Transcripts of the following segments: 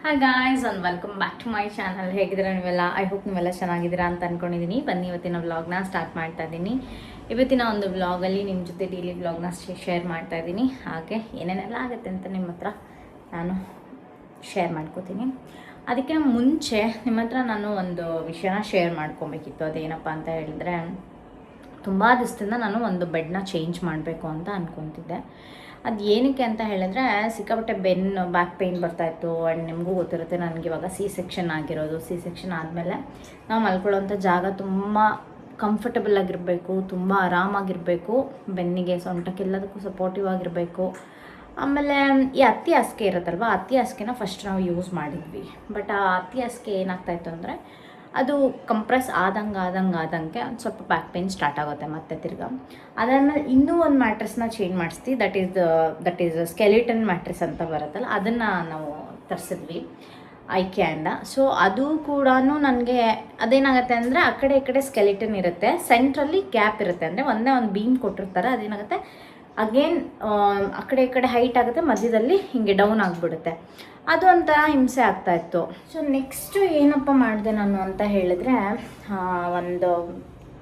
Hi guys and welcome back to my channel. ಹೇಗಿದ್ದೀರಾ ನೀವೆಲ್ಲ? I hope ನೀವೆಲ್ಲ ಚೆನ್ನಾಗಿದ್ದೀರಾ ಅಂತ ಅಂದ್ಕೊಂಡಿದ್ದೀನಿ. ಬನ್ನಿ ಇವತ್ತಿನ ವ್ಲಾಗ್ನ ಸ್ಟಾರ್ಟ್ ಮಾಡ್ತಾ ಇದ್ದೀನಿ. ಇವತ್ತಿನ ಒಂದು ವ್ಲಾಗಲ್ಲಿ ನಿಮ್ಮ ಜೊತೆ ಡೈಲಿ ವ್ಲಾಗ್ನ ಶೇರ್ ಮಾಡ್ತಾ ಇದ್ದೀನಿ. ಹಾಗೆ ಏನೇನೆಲ್ಲ ಆಗುತ್ತೆ ಅಂತ ನಿಮ್ಮ ಹತ್ರ ನಾನು ಶೇರ್ ಮಾಡ್ಕೋತೀನಿ. ಅದಕ್ಕೆ ಮುಂಚೆ ನಿಮ್ಮ ಹತ್ರ ನಾನು ಒಂದು ವಿಷಯನ ಶೇರ್ ಮಾಡ್ಕೊಬೇಕಿತ್ತು. ಅದೇನಪ್ಪ ಅಂತ ಹೇಳಿದ್ರೆ, ತುಂಬ ದಿವಸದಿಂದ ನಾನು ಒಂದು ಬೆಡ್ನ ಚೇಂಜ್ ಮಾಡಬೇಕು ಅಂತ ಅಂದ್ಕೊತಿದ್ದೆ. ಅದು ಏನಕ್ಕೆ ಅಂತ ಹೇಳಿದ್ರೆ, ಸಿಕ್ಕಾಪಟ್ಟೆ ಬೆನ್ನು ಬ್ಯಾಕ್ ಪೇಯ್ನ್ ಬರ್ತಾಯಿತ್ತು. ಆ್ಯಂಡ್ ನಿಮಗೂ ಗೊತ್ತಿರುತ್ತೆ, ನನಗೆ ಇವಾಗ ಸಿ ಸೆಕ್ಷನ್ ಆಗಿರೋದು. ಸಿ ಸೆಕ್ಷನ್ ಆದಮೇಲೆ ನಾವು ಮಲ್ಕೊಳ್ಳೋಂಥ ಜಾಗ ತುಂಬ ಕಂಫರ್ಟಬಲ್ ಆಗಿರಬೇಕು, ತುಂಬ ಆರಾಮಾಗಿರಬೇಕು, ಬೆನ್ನಿಗೆ ಸೊಂಟಕ್ಕೆಲ್ಲದಕ್ಕೂ ಸಪೋರ್ಟಿವ್ ಆಗಿರಬೇಕು. ಆಮೇಲೆ ಈ ಹತ್ತಿ ಹಾಸಿಗೆ ಇರುತ್ತಲ್ವ, ಹತ್ತಿ ಹಾಸಿಗೆನ ಫಸ್ಟ್ ನಾವು ಯೂಸ್ ಮಾಡಿದ್ವಿ. ಬಟ್ ಆ ಹತ್ತಿ ಹಾಸಿಗೆ ಏನಾಗ್ತಾಯಿತ್ತು ಅಂದರೆ, ಅದು ಕಂಪ್ರೆಸ್ ಆದಂಗೆ ಒಂದು ಸ್ವಲ್ಪ ಬ್ಯಾಕ್ ಪೇನ್ ಸ್ಟಾರ್ಟ್ ಆಗುತ್ತೆ ಮತ್ತೆ ತಿರ್ಗಾ. ಅದಾದಮೇಲೆ ಇನ್ನೂ ಒಂದು ಮ್ಯಾಟ್ರೆಸ್ನ ಚೇಂಜ್ ಮಾಡಿಸ್ತೀವಿ. ದಟ್ ಈಸ್ ಸ್ಕೆಲಿಟನ್ ಮ್ಯಾಟ್ರೆಸ್ ಅಂತ ಬರುತ್ತಲ್ಲ, ಅದನ್ನು ನಾವು ತರಿಸಿದ್ವಿ ಐಕ್ಯಾಂಡ. ಸೊ ಅದು ಕೂಡ ನನಗೆ ಅದೇನಾಗುತ್ತೆ ಅಂದರೆ, ಆ ಕಡೆ ಈ ಕಡೆ ಸ್ಕೆಲಿಟನ್ ಇರುತ್ತೆ, ಸೆಂಟ್ರಲ್ಲಿ ಗ್ಯಾಪ್ ಇರುತ್ತೆ. ಅಂದರೆ ಒಂದೇ ಒಂದು ಬೀಮ್ ಕೊಟ್ಟಿರ್ತಾರೆ, ಅದೇನಾಗುತ್ತೆ ಅಗೇನ್ ಆ ಕಡೆ ಈ ಕಡೆ ಹೈಟ್ ಆಗುತ್ತೆ, ಮಧ್ಯದಲ್ಲಿ ಹೀಗೆ ಡೌನ್ ಆಗಿಬಿಡುತ್ತೆ. ಅದು ಒಂಥರ ಹಿಂಸೆ ಆಗ್ತಾಯಿತ್ತು. ಸೊ ನೆಕ್ಸ್ಟು ಏನಪ್ಪ ಮಾಡಿದೆ ನಾನು ಅಂತ ಹೇಳಿದ್ರೆ, ಒಂದು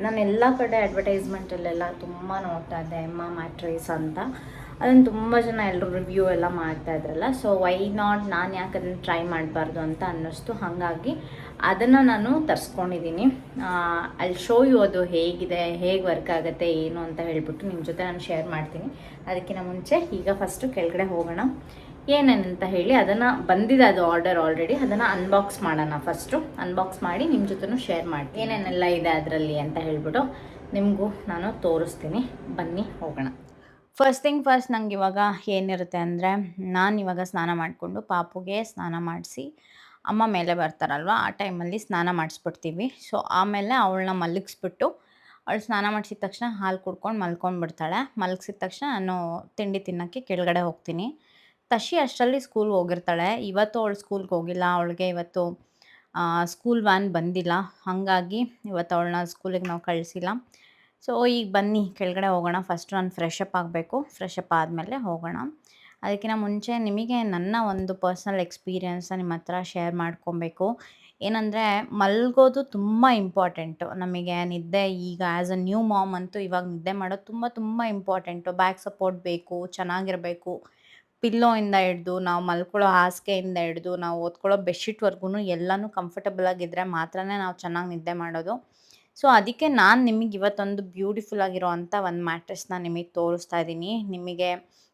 ನಾನು ಎಲ್ಲ ಕಡೆ ಅಡ್ವರ್ಟೈಸ್ಮೆಂಟಲ್ಲೆಲ್ಲ ತುಂಬ ನೋಡ್ತಾ ಇದ್ದೆ ಎಮ್ಮ ಮ್ಯಾಟ್ರೇಸ್ ಅಂತ. ಅದನ್ನು ತುಂಬ ಜನ ಎಲ್ಲರೂ ರಿವ್ಯೂ ಎಲ್ಲ ಮಾಡ್ತಾಯಿದ್ರಲ್ಲ. ಸೊ ವೈ ನಾಟ್, ನಾನು ಯಾಕೆ ಅದನ್ನು ಟ್ರೈ ಮಾಡಬಾರ್ದು ಅಂತ ಅನ್ನಿಸ್ತು. ಹಾಗಾಗಿ ಅದನ್ನು ನಾನು ತರಿಸ್ಕೊಂಡಿದ್ದೀನಿ. ಅಲ್ಲಿ ಶೋ ಯು ಅದು ಹೇಗಿದೆ, ಹೇಗೆ ವರ್ಕ್ ಆಗುತ್ತೆ ಏನು ಅಂತ ಹೇಳ್ಬಿಟ್ಟು ನಿಮ್ಮ ಜೊತೆ ನಾನು ಶೇರ್ ಮಾಡ್ತೀನಿ. ಅದಕ್ಕಿಂತ ಮುಂಚೆ ಈಗ ಫಸ್ಟು ಕೆಳಗಡೆ ಹೋಗೋಣ. ಏನೇನಂತ ಹೇಳಿ, ಅದನ್ನು ಬಂದಿದೆ, ಅದು ಆರ್ಡರ್ ಆಲ್ರೆಡಿ. ಅದನ್ನು ಅನ್ಬಾಕ್ಸ್ ಮಾಡೋಣ. ಫಸ್ಟು ಅನ್ಬಾಕ್ಸ್ ಮಾಡಿ ನಿಮ್ಮ ಜೊತೆನೂ ಶೇರ್ ಮಾಡ್ತೀನಿ ಏನೇನೆಲ್ಲ ಇದೆ ಅದರಲ್ಲಿ ಅಂತ ಹೇಳ್ಬಿಟ್ಟು ನಿಮಗೂ ನಾನು ತೋರಿಸ್ತೀನಿ. ಬನ್ನಿ ಹೋಗೋಣ. ಫಸ್ಟ್ ಥಿಂಗ್ ಫಸ್ಟ್, ನಂಗೆ ಇವಾಗ ಏನಿರುತ್ತೆ ಅಂದರೆ, ನಾನು ಇವಾಗ ಸ್ನಾನ ಮಾಡಿಕೊಂಡು ಪಾಪುಗೆ ಸ್ನಾನ ಮಾಡಿಸಿ, ಅಮ್ಮ ಮೇಲೆ ಬರ್ತಾರಲ್ವ, ಆ ಟೈಮಲ್ಲಿ ಸ್ನಾನ ಮಾಡಿಸ್ಬಿಡ್ತೀವಿ. ಸೊ ಆಮೇಲೆ ಅವಳನ್ನ ಮಲಗಿಸ್ಬಿಟ್ಟು, ಅವಳು ಸ್ನಾನ ಮಾಡಿಸಿದ ತಕ್ಷಣ ಹಾಲು ಕುಡ್ಕೊಂಡು ಮಲ್ಕೊಂಡ್ಬಿಡ್ತಾಳೆ. ಮಲಗಿಸಿದ ತಕ್ಷಣ ನಾನು ತಿಂಡಿ ತಿನ್ನೋಕ್ಕೆ ಕೆಳಗಡೆ ಹೋಗ್ತೀನಿ. ತಶಿ ಅಷ್ಟರಲ್ಲಿ ಸ್ಕೂಲ್ಗೆ ಹೋಗಿರ್ತಾಳೆ. ಇವತ್ತು ಅವಳು ಸ್ಕೂಲ್ಗೆ ಹೋಗಿಲ್ಲ. ಅವಳಿಗೆ ಇವತ್ತು ಸ್ಕೂಲ್ ವ್ಯಾನ್ ಬಂದಿಲ್ಲ. ಹಾಗಾಗಿ ಇವತ್ತು ಅವಳನ್ನ ಸ್ಕೂಲಿಗೆ ನಾವು ಕಳಿಸಿಲ್ಲ. ಸೊ ಈಗ ಬನ್ನಿ ಕೆಳಗಡೆ ಹೋಗೋಣ. ಫಸ್ಟ್ ನಾನು ಫ್ರೆಶ್ ಅಪ್ ಆಗಬೇಕು. ಫ್ರೆಶ್ ಅಪ್ ಆದಮೇಲೆ ಹೋಗೋಣ. ಅದಕ್ಕಿಂತ ಮುಂಚೆ ನಿಮಗೆ ನನ್ನ ಒಂದು ಪರ್ಸ್ನಲ್ ಎಕ್ಸ್ಪೀರಿಯೆನ್ಸ್ನ ನಿಮ್ಮ ಹತ್ರ ಶೇರ್ ಮಾಡ್ಕೊಬೇಕು. ಏನಂದರೆ, ಮಲಗೋದು ತುಂಬ ಇಂಪಾರ್ಟೆಂಟು ನಮಗೆ. ನಿದ್ದೆ ಈಗ ಆ್ಯಸ್ ಅ ನ್ಯೂ ಮಾಮ್ ಅಂತೂ ಇವಾಗ ನಿದ್ದೆ ಮಾಡೋದು ತುಂಬ ತುಂಬ ಇಂಪಾರ್ಟೆಂಟು. ಬ್ಯಾಕ್ ಸಪೋರ್ಟ್ ಬೇಕು, ಚೆನ್ನಾಗಿರಬೇಕು. ಪಿಲ್ಲೋಯಿಂದ ಹಿಡ್ದು, ನಾವು ಮಲ್ಕೊಳ್ಳೋ ಹಾಸಿಗೆಯಿಂದ ಹಿಡ್ದು, ನಾವು ಓದ್ಕೊಳ್ಳೋ ಬೆಡ್ಶೀಟ್ವರೆಗೂ ಎಲ್ಲನೂ ಕಂಫರ್ಟಬಲ್ ಆಗಿದ್ದರೆ ಮಾತ್ರನೇ ನಾವು ಚೆನ್ನಾಗಿ ನಿದ್ದೆ ಮಾಡೋದು. ಸೊ ಅದಕ್ಕೆ ನಾನು ನಿಮಗೆ ಇವತ್ತೊಂದು ಬ್ಯೂಟಿಫುಲ್ ಆಗಿರೋ ಅಂಥ ಒಂದು ಮ್ಯಾಟ್ರೆಸ್ನ ನಿಮಗೆ ತೋರಿಸ್ತಾ ಇದ್ದೀನಿ. ನಿಮಗೆ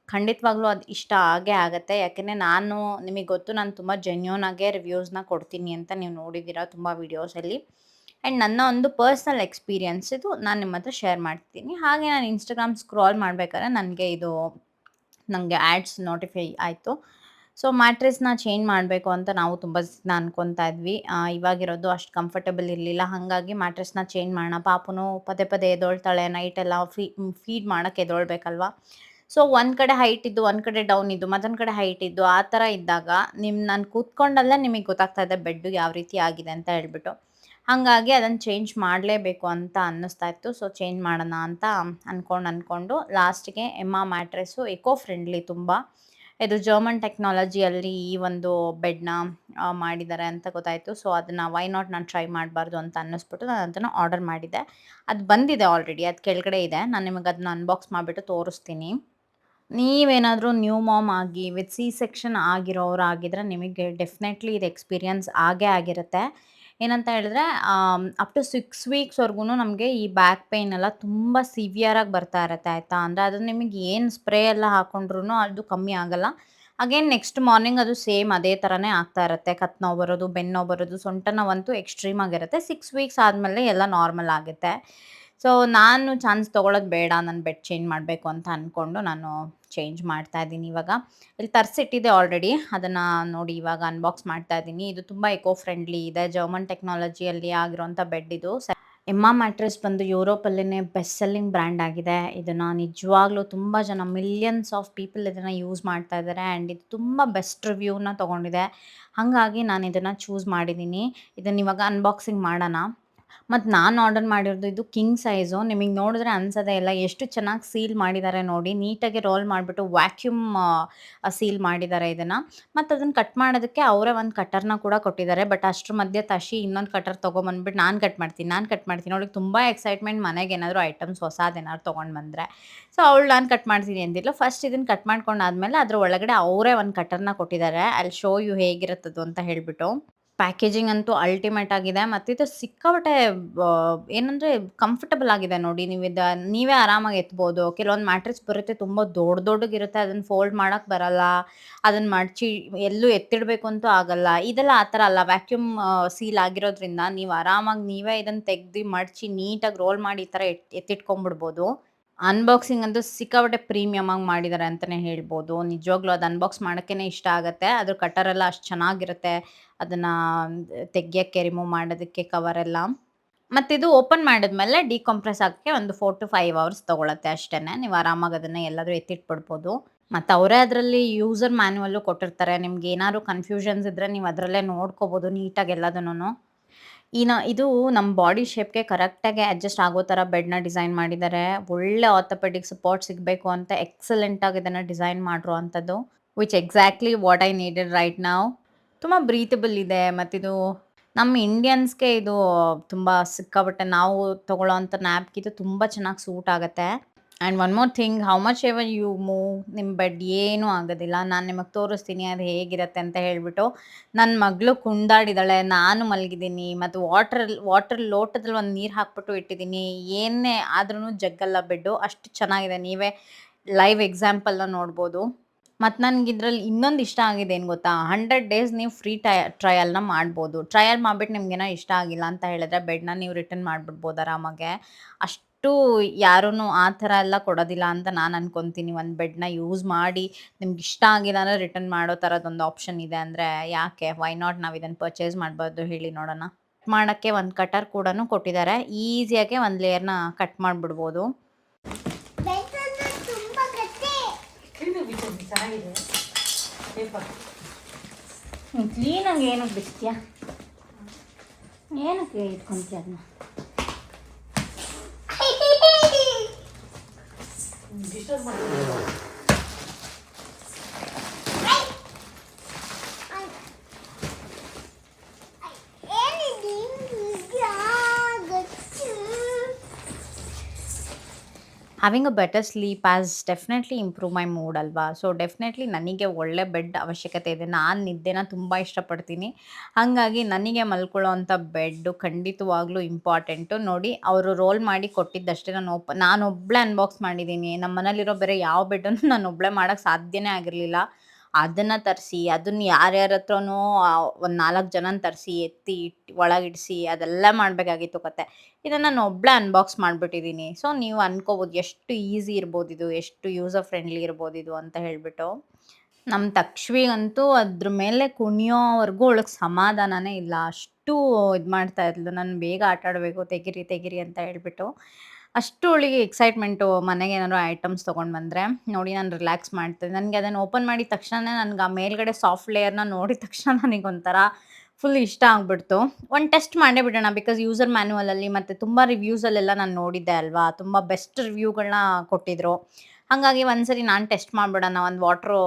ಖಂಡಿತವಾಗ್ಲೂ ಅದು ಇಷ್ಟ ಆಗೇ ಆಗುತ್ತೆ. ಯಾಕೆಂದರೆ ನಾನು, ನಿಮಗೆ ಗೊತ್ತು, ನಾನು ತುಂಬ ಜೆನ್ಯೂನ್ ಆಗೇ ರಿವ್ಯೂಸ್ನ ಕೊಡ್ತೀನಿ ಅಂತ ನೀವು ನೋಡಿದ್ದೀರಾ ತುಂಬ ವೀಡಿಯೋಸಲ್ಲಿ. ಆ್ಯಂಡ್ ನನ್ನ ಒಂದು ಪರ್ಸ್ನಲ್ ಎಕ್ಸ್ಪೀರಿಯನ್ಸ್ ಇದು ನಾನು ನಿಮ್ಮ ಹತ್ರ ಶೇರ್ ಮಾಡ್ತೀನಿ. ಹಾಗೆ ನಾನು ಇನ್ಸ್ಟಾಗ್ರಾಮ್ ಸ್ಕ್ರಾಲ್ ಮಾಡಬೇಕಾದ್ರೆ ನನಗೆ ಆ್ಯಡ್ಸ್ ನೋಟಿಫೈ ಆಯಿತು. ಸೊ ಮ್ಯಾಟ್ರೆಸ್ನ ಚೇಂಜ್ ಮಾಡಬೇಕು ಅಂತ ನಾವು ತುಂಬ ದಿನ ಅನ್ಕೊತಾ ಇದ್ವಿ. ಇವಾಗಿರೋದು ಅಷ್ಟು ಕಂಫರ್ಟಬಲ್ ಇರಲಿಲ್ಲ. ಹಾಗಾಗಿ ಮ್ಯಾಟ್ರೆಸ್ನ ಚೇಂಜ್ ಮಾಡೋಣ. ಪಾಪುನು ಪದೇ ಪದೇ ಎದ್ದೊಳ್ತಾಳೆ, ನೈಟೆಲ್ಲ ಫೀಡ್ ಮಾಡೋಕ್ಕೆ ಎದ್ದೊಳ್ಬೇಕಲ್ವ. ಸೊ ಒಂದು ಕಡೆ ಹೈಟ್ ಇದ್ದು, ಒಂದು ಕಡೆ ಡೌನ್ ಇದ್ದು, ಮತ್ತೊಂದು ಕಡೆ ಹೈಟ್ ಇದ್ದು, ಆ ಥರ ಇದ್ದಾಗ ನಾನು ಕೂತ್ಕೊಂಡಲ್ಲೇ ನಿಮಗೆ ಗೊತ್ತಾಗ್ತಾ ಇದೆ ಬೆಡ್ಡು ಯಾವ ರೀತಿ ಆಗಿದೆ ಅಂತ ಹೇಳ್ಬಿಟ್ಟು. ಹಾಗಾಗಿ ಅದನ್ನು ಚೇಂಜ್ ಮಾಡಲೇಬೇಕು ಅಂತ ಅನ್ನಿಸ್ತಾ ಇತ್ತು. ಸೊ ಚೇಂಜ್ ಮಾಡೋಣ ಅಂತ ಅಂದ್ಕೊಂಡು ಲಾಸ್ಟಿಗೆ ಎಮ್ಮ ಮ್ಯಾಟ್ರೆಸ್ಸು ಎಕೋ ಫ್ರೆಂಡ್ಲಿ ತುಂಬ. ಇದು ಜರ್ಮನ್ ಟೆಕ್ನಾಲಜಿಯಲ್ಲಿ ಈ ಒಂದು ಬೆಡ್ನ ಮಾಡಿದ್ದಾರೆ ಅಂತ ಗೊತ್ತಾಯಿತು. ಸೊ ಅದನ್ನು ವೈ ನಾಟ್ ನಾನು ಟ್ರೈ ಮಾಡಬಾರ್ದು ಅಂತ ಅನ್ನಿಸ್ಬಿಟ್ಟು ನಾನು ಅದನ್ನು ಆರ್ಡರ್ ಮಾಡಿದ್ದೆ. ಅದು ಬಂದಿದೆ ಆಲ್ರೆಡಿ, ಅದು ಕೆಳಗಡೆ ಇದೆ. ನಾನು ನಿಮಗೆ ಅದನ್ನ ಅನ್ಬಾಕ್ಸ್ ಮಾಡಿಬಿಟ್ಟು ತೋರಿಸ್ತೀನಿ. ನೀವೇನಾದರೂ ನ್ಯೂ ಮಾಮ್ ಆಗಿ ವಿತ್ ಸಿ ಸೆಕ್ಷನ್ ಆಗಿರೋರಾಗಿದ್ದರೆ ನಿಮಗೆ ಡೆಫಿನೆಟ್ಲಿ ಇದು ಎಕ್ಸ್ಪೀರಿಯನ್ಸ್ ಆಗೇ ಆಗಿರುತ್ತೆ. ಏನಂತ ಹೇಳಿದ್ರೆ, ಅಪ್ ಟು 6 ವೀಕ್ಸ್ವರೆಗೂ ನಮಗೆ ಈ ಬ್ಯಾಕ್ ಪೇಯ್ನ್ ಎಲ್ಲ ತುಂಬ ಸಿವಿಯರಾಗಿ ಬರ್ತಾ ಇರುತ್ತೆ, ಆಯಿತಾ. ಅಂದರೆ ಅದು ನಿಮಗೆ ಏನು ಸ್ಪ್ರೇ ಎಲ್ಲ ಹಾಕ್ಕೊಂಡ್ರೂ ಅದು ಕಮ್ಮಿ ಆಗಲ್ಲ. ಅಗೇನ್ ನೆಕ್ಸ್ಟ್ ಮಾರ್ನಿಂಗ್ ಅದು ಸೇಮ್ ಅದೇ ಥರನೇ ಆಗ್ತಾ ಇರುತ್ತೆ. ಕತ್ತು ನೋವು ಬರೋದು, ಬೆನ್ನು ನೋವು ಬರೋದು, ಸೊಂಟ ನೋವಂತೂ ಎಕ್ಸ್ಟ್ರೀಮ್ ಆಗಿರುತ್ತೆ. 6 ವೀಕ್ಸ್ ಆದಮೇಲೆ ಎಲ್ಲ ನಾರ್ಮಲ್ ಆಗುತ್ತೆ. ಸೊ ನಾನು ಚಾನ್ಸ್ ತೊಗೊಳ್ಳೋದು ಬೇಡ, ನಾನು ಬೆಡ್ ಚೇಂಜ್ ಮಾಡಬೇಕು ಅಂತ ಅಂದ್ಕೊಂಡು ನಾನು ಚೇಂಜ್ ಮಾಡ್ತಾ ಇದ್ದೀನಿ ಇವಾಗ. ಇಲ್ಲಿ ತರಿಸಿಟ್ಟಿದೆ ಆಲ್ರೆಡಿ, ಅದನ್ನು ನೋಡಿ ಇವಾಗ ಅನ್ಬಾಕ್ಸ್ ಮಾಡ್ತಾ ಇದ್ದೀನಿ. ಇದು ತುಂಬ ಎಕೋ ಫ್ರೆಂಡ್ಲಿ ಇದೆ, ಜರ್ಮನ್ ಟೆಕ್ನಾಲಜಿಯಲ್ಲಿ ಆಗಿರೋಂಥ ಬೆಡ್ ಇದು. ಎಮ್ಮ ಮ್ಯಾಟ್ರೆಸ್ ಬಂದು ಯುರೋಪಲ್ಲೇ ಬೆಸ್ಟ್ ಸೆಲ್ಲಿಂಗ್ ಬ್ರ್ಯಾಂಡ್ ಆಗಿದೆ. ಇದನ್ನು ನಿಜವಾಗ್ಲೂ ತುಂಬ ಜನ, ಮಿಲಿಯನ್ಸ್ ಆಫ್ ಪೀಪಲ್ ಇದನ್ನು ಯೂಸ್ ಮಾಡ್ತಾ ಇದ್ದಾರೆ. ಆ್ಯಂಡ್ ಇದು ತುಂಬ ಬೆಸ್ಟ್ ರಿವ್ಯೂನ ತೊಗೊಂಡಿದೆ. ಹಾಗಾಗಿ ನಾನು ಇದನ್ನು ಚೂಸ್ ಮಾಡಿದ್ದೀನಿ. ಇದನ್ನು ಇವಾಗ ಅನ್ಬಾಕ್ಸಿಂಗ್ ಮಾಡೋಣ. ಮತ್ತು ನಾನು ಆರ್ಡರ್ ಮಾಡಿರೋದು ಇದು ಕಿಂಗ್ ಸೈಜು. ನಿಮಗೆ ನೋಡಿದ್ರೆ ಅನ್ಸೋದೇ ಇಲ್ಲ ಎಷ್ಟು ಚೆನ್ನಾಗಿ ಸೀಲ್ ಮಾಡಿದ್ದಾರೆ ನೋಡಿ. ನೀಟಾಗಿ ರೋಲ್ ಮಾಡಿಬಿಟ್ಟು ವ್ಯಾಕ್ಯೂಮ್ ಸೀಲ್ ಮಾಡಿದ್ದಾರೆ ಇದನ್ನು. ಮತ್ತು ಅದನ್ನು ಕಟ್ ಮಾಡೋದಕ್ಕೆ ಅವರೇ ಒಂದು ಕಟರ್ನ ಕೂಡ ಕೊಟ್ಟಿದ್ದಾರೆ. ಬಟ್ ಅಷ್ಟ್ರ ಮಧ್ಯೆ ತಶಿ ಇನ್ನೊಂದು ಕಟರ್ ತೊಗೊಂಬಂದ್ಬಿಟ್ಟು ನಾನು ಕಟ್ ಮಾಡ್ತೀನಿ ಅವಳಿಗೆ ತುಂಬ ಎಕ್ಸೈಟ್ಮೆಂಟ್ ಮನೆಗೆ ಏನಾದರೂ ಐಟಮ್ಸ್ ಹೊಸದೇನಾದ್ರು ತೊಗೊಂಡು ಬಂದರೆ. ಸೊ ಅವಳು ನಾನು ಕಟ್ ಮಾಡ್ತೀನಿ ಅಂದಿದ್ಲು. ಫಸ್ಟ್ ಇದನ್ನು ಕಟ್ ಮಾಡ್ಕೊಂಡಾದ್ಮೇಲೆ ಅದ್ರ ಒಳಗಡೆ ಅವರೇ ಒಂದು ಕಟರ್ನ ಕೊಟ್ಟಿದ್ದಾರೆ. ಅಲ್ಲಿ ಶೋ ಯು ಹೇಗಿರುತ್ತದು ಅಂತ ಹೇಳಿಬಿಟ್ಟು. ಪ್ಯಾಕೇಜಿಂಗ್ ಅಂತೂ ಅಲ್ಟಿಮೇಟ್ ಆಗಿದೆ. ಮತ್ತು ಇದು ಸಿಕ್ಕಾಪಟ್ಟೆ ಏನಂದರೆ ಕಂಫರ್ಟಬಲ್ ಆಗಿದೆ ನೋಡಿ. ನೀವೇ ಆರಾಮಾಗಿ ಎತ್ಬೋದು. ಕೆಲವೊಂದು ಮ್ಯಾಟ್ರಿಕ್ಸ್ ಬರುತ್ತೆ ತುಂಬ ದೊಡ್ಡಗಿರುತ್ತೆ. ಅದನ್ನು ಫೋಲ್ಡ್ ಮಾಡಕ್ಕೆ ಬರಲ್ಲ. ಅದನ್ನು ಮಡಚಿ ಎಲ್ಲೂ ಎತ್ತಿಡಬೇಕು ಅಂತೂ ಆಗಲ್ಲ. ಇದೆಲ್ಲ ಆ ಥರ ಅಲ್ಲ. ವ್ಯಾಕ್ಯೂಮ್ ಸೀಲ್ ಆಗಿರೋದ್ರಿಂದ ನೀವು ಆರಾಮಾಗಿ ನೀವೇ ಇದನ್ನು ತೆಗ್ದು ಮಡಚಿ ನೀಟಾಗಿ ರೋಲ್ ಮಾಡಿ ಈ ಥರ ಎತ್ತಿಟ್ಕೊಂಡ್ಬಿಡ್ಬೋದು. ಅನ್ಬಾಕ್ಸಿಂಗ್ ಅಂತೂ ಸಿಕ್ಕಾಪಟ್ಟೆ ಪ್ರೀಮಿಯಮ್ ಆಗಿ ಮಾಡಿದ್ದಾರೆ ಅಂತಲೇ ಹೇಳ್ಬೋದು. ನಿಜವಾಗ್ಲೂ ಅದು ಅನ್ಬಾಕ್ಸ್ ಮಾಡೋಕ್ಕೇ ಇಷ್ಟ ಆಗುತ್ತೆ. ಅದ್ರ ಕಟರೆಲ್ಲ ಅಷ್ಟು ಚೆನ್ನಾಗಿರುತ್ತೆ. ಅದನ್ನು ತೆಗಿಯೋಕ್ಕೆ ರಿಮೂವ್ ಮಾಡೋದಕ್ಕೆ ಕವರೆಲ್ಲ. ಮತ್ತು ಇದು ಓಪನ್ ಮಾಡಿದ್ಮೇಲೆ ಡಿಕಂಪ್ರೆಸ್ ಆಗೋಕ್ಕೆ ಒಂದು 4 to 5 ಅವರ್ಸ್ ತೊಗೊಳುತ್ತೆ ಅಷ್ಟೇ. ನೀವು ಆರಾಮಾಗಿ ಅದನ್ನು ಎಲ್ಲಾದರೂ ಎತ್ತಿಟ್ಬಿಡ್ಬೋದು. ಮತ್ತು ಅವರೇ ಅದರಲ್ಲಿ ಯೂಸರ್ ಮ್ಯಾನ್ಯುವಲ್ಲು ಕೊಟ್ಟಿರ್ತಾರೆ. ನಿಮ್ಗೆ ಏನಾದ್ರು ಕನ್ಫ್ಯೂಷನ್ಸ್ ಇದ್ದರೆ ನೀವು ಅದರಲ್ಲೇ ನೋಡ್ಕೋಬೋದು ನೀಟಾಗಿ ಎಲ್ಲದನ್ನೂ. ಇದು ನಮ್ಮ ಬಾಡಿ ಶೇಪ್‌ಗೆ ಕರೆಕ್ಟಾಗಿ ಅಡ್ಜಸ್ಟ್ ಆಗೋ ಥರ ಬೆಡ್‌ನ ಡಿಸೈನ್ ಮಾಡಿದ್ದಾರೆ. ಒಳ್ಳೆ ಆರ್ಥೋಪೆಡಿಕ್ ಸಪೋರ್ಟ್ ಸಿಗಬೇಕು ಅಂತ ಎಕ್ಸಲೆಂಟ್ ಆಗಿ ಇದನ್ನು ಡಿಸೈನ್ ಮಾಡಿರುವಂಥದ್ದು. Which exactly what I needed right now. ತುಂಬ ಬ್ರೀತಬಲ್ ಇದೆ. ಮತ್ತಿದು ನಮ್ಮ ಇಂಡಿಯನ್ಸ್‌ಗೆ ಇದು ತುಂಬ ಸಿಕ್ಕಾಪಟ್ಟೆ ನಾವು ತೊಗೊಳ್ಳೋವಂಥ ನ್ಯಾಪ್‌ಗಿದು ತುಂಬ ಚೆನ್ನಾಗಿ ಸೂಟ್ ಆಗುತ್ತೆ. And one more thing, how much ever you move ನಿಮ್ಮ ಬೆಡ್ ಏನೂ ಆಗೋದಿಲ್ಲ. ನಾನು ನಿಮಗೆ ತೋರಿಸ್ತೀನಿ ಅದು ಹೇಗಿರುತ್ತೆ ಅಂತ ಹೇಳಿಬಿಟ್ಟು. ನನ್ನ ಮಗಳು ಕುಣಿದಾಡಿದ್ದಾಳೆ, ನಾನು ಮಲಗಿದ್ದೀನಿ. ಮತ್ತು ವಾಟರ್ ಲೋಟದಲ್ಲಿ ಒಂದು ನೀರು ಹಾಕ್ಬಿಟ್ಟು ಇಟ್ಟಿದ್ದೀನಿ. ಏನೇ ಆದ್ರೂ ಜಗ್ಗಲ್ಲ ಬೆಡ್ಡು. ಅಷ್ಟು ಚೆನ್ನಾಗಿದೆ. ನೀವೇ ಲೈವ್ ಎಕ್ಸಾಂಪಲ್‌ನ ನೋಡ್ಬೋದು. ಮತ್ತು ನನಗೆ ಇದರಲ್ಲಿ ಇನ್ನೊಂದು ಇಷ್ಟ ಆಗಿದೆ ಏನು ಗೊತ್ತಾ? 100 ಡೇಸ್ ನೀವು ಫ್ರೀ ಟ್ರಯಲ್‌ನ ಮಾಡ್ಬೋದು. ಟ್ರಯಲ್ ಮಾಡಿಬಿಟ್ಟು ನಿಮಗೇನೋ ಇಷ್ಟ ಆಗಿಲ್ಲ ಅಂತ ಹೇಳಿದ್ರೆ ಬೆಡ್‌ನ ನೀವು ರಿಟರ್ನ್ ಮಾಡಿಬಿಡ್ಬೋದು ಆರಾಮಾಗೆ. ಅಷ್ಟು ಯಾರೂ ಆ ಥರ ಎಲ್ಲ ಕೊಡೋದಿಲ್ಲ ಅಂತ ನಾನು ಅನ್ಕೊತೀನಿ. ಒಂದು ಬೆಡ್‌ನ ಯೂಸ್ ಮಾಡಿ ನಿಮ್ಗೆ ಇಷ್ಟ ಆಗಿಲ್ಲ ಅಂದರೆ ರಿಟರ್ನ್ ಮಾಡೋ ಥರದ್ದೊಂದು ಆಪ್ಷನ್ ಇದೆ ಅಂದರೆ ಯಾಕೆ? ವೈ ನಾಟ್ ನಾವು ಇದನ್ನು ಪರ್ಚೇಸ್ ಮಾಡ್ಬೋದು ಹೇಳಿ ನೋಡೋಣ. ಮಾಡೋಕ್ಕೆ ಒಂದು ಕಟರ್ ಕೂಡ ಕೊಟ್ಟಿದ್ದಾರೆ. ಈಸಿಯಾಗಿ ಒಂದು ಲೇಯರ್‌ನ ಕಟ್ ಮಾಡಿಬಿಡ್ಬೋದು. ಚೆನ್ನಾಗಿದೆ ಪೇಪರ್. ಕ್ಲೀನಾಗಿ ಏನಕ್ಕೆ ಬಿಡ್ತೀಯಾ? ಏನಕ್ಕೆ ಇಟ್ಕೊತೀಯ ಅದನ್ನ? ಡಿಸ್ಟರ್ಬ್ ಮಾಡಿ. Having a better sleep has definitely improve my mood ಅಲ್ವಾ. ಸೊ ಡೆಫಿನೆಟ್ಲಿ ನನಗೆ ಒಳ್ಳೆ ಬೆಡ್ ಅವಶ್ಯಕತೆ ಇದೆ. ನಾನು ನಿದ್ದೆನ ತುಂಬ ಇಷ್ಟಪಡ್ತೀನಿ. ಹಾಗಾಗಿ ನನಗೆ ಮಲ್ಕೊಳ್ಳೋವಂಥ ಬೆಡ್ಡು ಖಂಡಿತವಾಗ್ಲೂ ಇಂಪಾರ್ಟೆಂಟು. ನೋಡಿ ಅವರು ರೋಲ್ ಮಾಡಿ ಕೊಟ್ಟಿದ್ದಷ್ಟೇ ನಾನೊಬ್ಬಳೇ ಅನ್ಬಾಕ್ಸ್ ಮಾಡಿದ್ದೀನಿ. ನಮ್ಮ ಮನೇಲಿರೋ ಬೇರೆ ಯಾವ ಬೆಡ್ಡನ್ನು ನಾನೊಬ್ಬಳೇ ಮಾಡೋಕ್ಕೆ ಸಾಧ್ಯನೇ ಆಗಿರಲಿಲ್ಲ. ಅದನ್ನು ತರಿಸಿ ಅದನ್ನು ಯಾರ್ಯಾರ ಹತ್ರನೋ ಒಂದು 4 ಜನನ ತರಿಸಿ ಎತ್ತಿ ಒಳಗಿಡಿಸಿ ಅದೆಲ್ಲ ಮಾಡಬೇಕಾಗಿತ್ತು ಕತೆ. ಇದನ್ನು ನಾನು ಒಬ್ಬಳೇ ಅನ್ಬಾಕ್ಸ್ ಮಾಡಿಬಿಟ್ಟಿದ್ದೀನಿ. ಸೊ ನೀವು ಅನ್ಕೋಬೋದು ಎಷ್ಟು ಈಸಿ ಇರ್ಬೋದು ಇದು, ಎಷ್ಟು ಯೂಸರ್ ಫ್ರೆಂಡ್ಲಿ ಇರ್ಬೋದು ಇದು ಅಂತ ಹೇಳಿಬಿಟ್ಟು. ನಮ್ಮ ತಕ್ಷವಿಗಂತೂ ಅದ್ರ ಮೇಲೆ ಕುಣಿಯೋವರೆಗೂ ಅವಳಿಗೆ ಸಮಾಧಾನನೇ ಇಲ್ಲ. ಅಷ್ಟು ಇದು ಮಾಡ್ತಾ ಇದ್ಲು. ನಾನು ಬೇಗ ಆಟ ಆಡಬೇಕು, ತೆಗೀರಿ ಅಂತ ಹೇಳ್ಬಿಟ್ಟು. ಅಷ್ಟು ಅವಳಿಗೆ ಎಕ್ಸೈಟ್ಮೆಂಟು ಮನೆಗೆ ಏನಾದ್ರು ಐಟಮ್ಸ್ ತೊಗೊಂಡು ಬಂದರೆ. ನೋಡಿ ನಾನು ರಿಲ್ಯಾಕ್ಸ್ ಮಾಡ್ತೀನಿ. ನನಗೆ ಅದನ್ನು ಓಪನ್ ಮಾಡಿದ ತಕ್ಷಣನೇ ನನಗೆ ಆ ಮೇಲ್ಗಡೆ ಸಾಫ್ಟ್ ಲೇಯರ್‌ನ ನೋಡಿದ ತಕ್ಷಣ ನನಗೊಂಥರ ಫುಲ್ ಇಷ್ಟ ಆಗ್ಬಿಡ್ತು. ಒಂದು ಟೆಸ್ಟ್ ಮಾಡೇ ಬಿಡೋಣ. ಬಿಕಾಸ್ ಯೂಸರ್ ಮ್ಯಾನ್ಯುವಲಲ್ಲಿ ಮತ್ತು ತುಂಬ ರಿವ್ಯೂಸಲ್ಲೆಲ್ಲ ನಾನು ನೋಡಿದ್ದೆ ಅಲ್ವಾ, ತುಂಬ ಬೆಸ್ಟ್ ರಿವ್ಯೂಗಳನ್ನ ಕೊಟ್ಟಿದ್ರು. ಹಾಗಾಗಿ ಒಂದ್ಸರಿ ನಾನು ಟೆಸ್ಟ್ ಮಾಡಿಬಿಡೋಣ. ಒಂದು ವಾಟ್ರು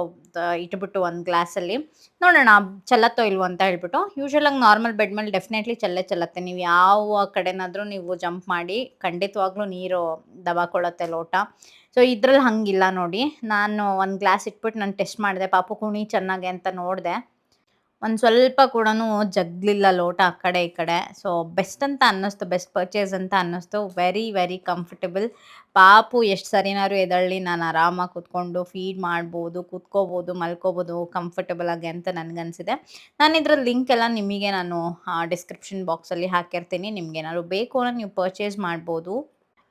ಇಟ್ಬಿಟ್ಟು ಒಂದು ಗ್ಲಾಸಲ್ಲಿ ನೋಡೋಣ ಚೆಲ್ಲತ್ತೋ ಇಲ್ವೋ ಅಂತ ಹೇಳ್ಬಿಟ್ಟು. ಯೂಶುವಲಾಗಿ ನಾರ್ಮಲ್ ಬೆಡ್ ಮೇಲೆ ಡೆಫಿನೆಟ್ಲಿ ಚೆಲ್ಲತ್ತೆ. ನೀವು ಯಾವ ಕಡೆನಾದರೂ ನೀವು ಜಂಪ್ ಮಾಡಿ ಖಂಡಿತವಾಗ್ಲೂ ನೀರು ದಬಾಕೊಳ್ಳುತ್ತೆ ಲೋಟ. ಸೊ ಇದ್ರಲ್ಲಿ ಹಂಗಿಲ್ಲ ನೋಡಿ. ನಾನು ಒಂದು ಗ್ಲಾಸ್ ಇಟ್ಬಿಟ್ಟು ನಾನು ಟೆಸ್ಟ್ ಮಾಡಿದೆ. ಪಾಪು ಕುಣಿ ಚೆನ್ನಾಗೆ ಅಂತ ನೋಡಿದೆ. ಒಂದು ಸ್ವಲ್ಪ ಕೂಡನೂ ಜಗ್ಲಿಲ್ಲ ಲೋಟ ಆ ಕಡೆ ಈ ಕಡೆ. ಸೊ ಬೆಸ್ಟ್ ಅಂತ ಅನ್ನಿಸ್ತು. ಬೆಸ್ಟ್ ಪರ್ಚೇಸ್ ಅಂತ ಅನ್ನಿಸ್ತು. Very very comfortable. ಪಾಪು ಎಷ್ಟು ಸರಿನಾದ್ರು ಎದ್ದೇಳಲಿ, ನಾನು ಆರಾಮಾಗಿ ಕೂತ್ಕೊಂಡು ಫೀಡ್ ಮಾಡ್ಬೋದು, ಕೂತ್ಕೋಬೋದು, ಮಲ್ಕೋಬೋದು ಕಂಫರ್ಟಬಲ್ ಆಗಿ ಅಂತ ನನಗನ್ಸಿದೆ. ನಾನು ಇದರ ಲಿಂಕ್ ಎಲ್ಲ ನಿಮಗೆ ನಾನು ಡಿಸ್ಕ್ರಿಪ್ಷನ್ ಬಾಕ್ಸಲ್ಲಿ ಹಾಕಿರ್ತೀನಿ. ನಿಮ್ಗೇನಾದ್ರು ಬೇಕು ಅಂದರೆ ನೀವು ಪರ್ಚೇಸ್ ಮಾಡ್ಬೋದು.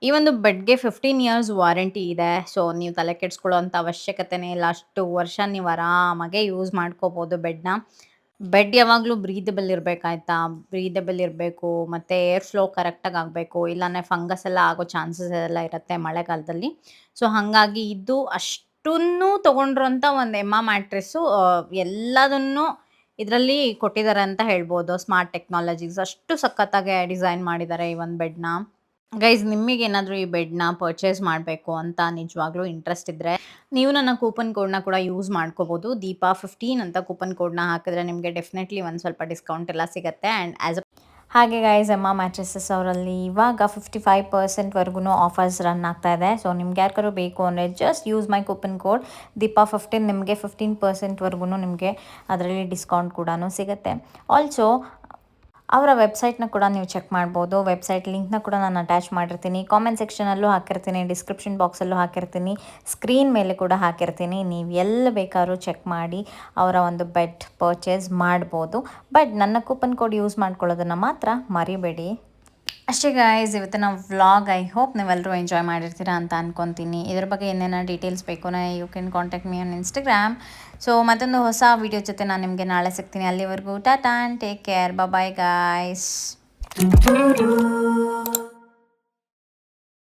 ಈ ಒಂದು ಬೆಡ್‌ಗೆ 15 ಇಯರ್ಸ್ ವಾರಂಟಿ ಇದೆ. ಸೊ ನೀವು ತಲೆ ಕೆಡಿಸ್ಕೊಳ್ಳೋವಂಥ ಅವಶ್ಯಕತೆನೇ ಇಲ್ಲ. ಅಷ್ಟು ವರ್ಷ ನೀವು ಆರಾಮಾಗೆ ಯೂಸ್ ಮಾಡ್ಕೋಬೋದು ಬೆಡ್‌ನ. ಬೆಡ್ ಯಾವಾಗಲೂ ಬ್ರೀದಬಲ್ ಇರಬೇಕಾಯ್ತಾ, ಬ್ರೀದಬಲ್ ಇರಬೇಕು. ಮತ್ತು ಏರ್ ಫ್ಲೋ ಕರೆಕ್ಟಾಗಿ ಆಗಬೇಕು. ಇಲ್ಲಾಂದರೆ ಫಂಗಸ್ ಎಲ್ಲ ಆಗೋ ಚಾನ್ಸಸ್ ಎಲ್ಲ ಇರುತ್ತೆ ಮಳೆಗಾಲದಲ್ಲಿ. ಸೊ ಹಾಗಾಗಿ ಇದು ಅಷ್ಟನ್ನೂ ತೊಗೊಂಡಿರೋಂಥ ಒಂದು ಎಮ್ಮ ಮ್ಯಾಟ್ರೆಸ್ಸು ಎಲ್ಲದನ್ನೂ ಇದರಲ್ಲಿ ಕೊಟ್ಟಿದ್ದಾರೆ ಅಂತ ಹೇಳ್ಬೋದು. ಸ್ಮಾರ್ಟ್ ಟೆಕ್ನಾಲಜೀಸ್ ಅಷ್ಟು ಸಖತ್ತಾಗಿ ಡಿಸೈನ್ ಮಾಡಿದ್ದಾರೆ ಈ ಒಂದು ಬೆಡ್‌ನ. ಗೈಸ್ ನಿಮಗೇನಾದರೂ ಈ ಬೆಡ್‌ನ ಪರ್ಚೇಸ್ ಮಾಡಬೇಕು ಅಂತ ನಿಜವಾಗ್ಲೂ ಇಂಟ್ರೆಸ್ಟ್ ಇದ್ದರೆ, ನೀವು ನನ್ನ ಕೂಪನ್ ಕೋಡ್‌ನ ಕೂಡ ಯೂಸ್ ಮಾಡ್ಕೋಬೋದು. ದೀಪಾ15 ಅಂತ ಕೂಪನ್ ಕೋಡ್‌ನ ಹಾಕಿದ್ರೆ ನಿಮಗೆ ಡೆಫಿನೆಟ್ಲಿ ಒಂದು ಸ್ವಲ್ಪ ಡಿಸ್ಕೌಂಟ್ ಎಲ್ಲ ಸಿಗುತ್ತೆ. ಆ್ಯಂಡ್ ಹಾಗೆ ಗೈಸ್ ಎಮ್ಮ ಮ್ಯಾಟ್ರೆಸಸ್ ಅವರಲ್ಲಿ ಇವಾಗ 55% ಆಫರ್ಸ್ ರನ್ ಆಗ್ತಾ ಇದೆ. ಸೊ ನಿಮ್ಗೆ ಯಾರಿಗಾರು ಬೇಕು ಅಂದರೆ just use my coupon code ದೀಪಾ15, ನಿಮಗೆ 15% ನಿಮಗೆ ಅದರಲ್ಲಿ ಡಿಸ್ಕೌಂಟ್ ಕೂಡ ಸಿಗುತ್ತೆ. ಆಲ್ಸೋ ಅವರ ವೆಬ್ಸೈಟ್ನ ಕೂಡ ನೀವು ಚೆಕ್ ಮಾಡ್ಬೋದು. ವೆಬ್ಸೈಟ್ ಲಿಂಕ್ನ ಕೂಡ ನಾನು ಅಟ್ಯಾಚ್ ಮಾಡಿರ್ತೀನಿ, ಕಾಮೆಂಟ್ ಸೆಕ್ಷನಲ್ಲೂ ಹಾಕಿರ್ತೀನಿ, ಡಿಸ್ಕ್ರಿಪ್ಷನ್ ಬಾಕ್ಸಲ್ಲೂ ಹಾಕಿರ್ತೀನಿ, ಸ್ಕ್ರೀನ್ ಮೇಲೆ ಕೂಡ ಹಾಕಿರ್ತೀನಿ. ನೀವು ಎಲ್ಲಿ ಬೇಕಾದ್ರೂ ಚೆಕ್ ಮಾಡಿ ಅವರ ಒಂದು ಬೆಡ್ ಪರ್ಚೇಸ್ ಮಾಡ್ಬೋದು. ಬಟ್ ನನ್ನ ಕೂಪನ್ ಕೋಡ್ ಯೂಸ್ ಮಾಡ್ಕೊಳ್ಳೋದನ್ನು ಮಾತ್ರ ಮರಿಬೇಡಿ. ಅಷ್ಟೇ ಗಾಯ್ಸ್ ಇವತ್ತಿನ ವ್ಲಾಗ್. ಐ ಹೋಪ್ ನೀವೆಲ್ಲರೂ ಎಂಜಾಯ್ ಮಾಡಿರ್ತೀರಾ ಅಂತ ಅನ್ಕೊತೀನಿ. ಇದ್ರ ಬಗ್ಗೆ ಏನೇನೋ ಡೀಟೇಲ್ಸ್ ಬೇಕು you can contact me on Instagram. So ಮತ್ತೊಂದು ಹೊಸ ವಿಡಿಯೋ ಜೊತೆ ನಾನು ನಿಮಗೆ ನಾಳೆ ಸಿಗ್ತೀನಿ. ಅಲ್ಲಿವರೆಗೂ tata and take care. Bye guys.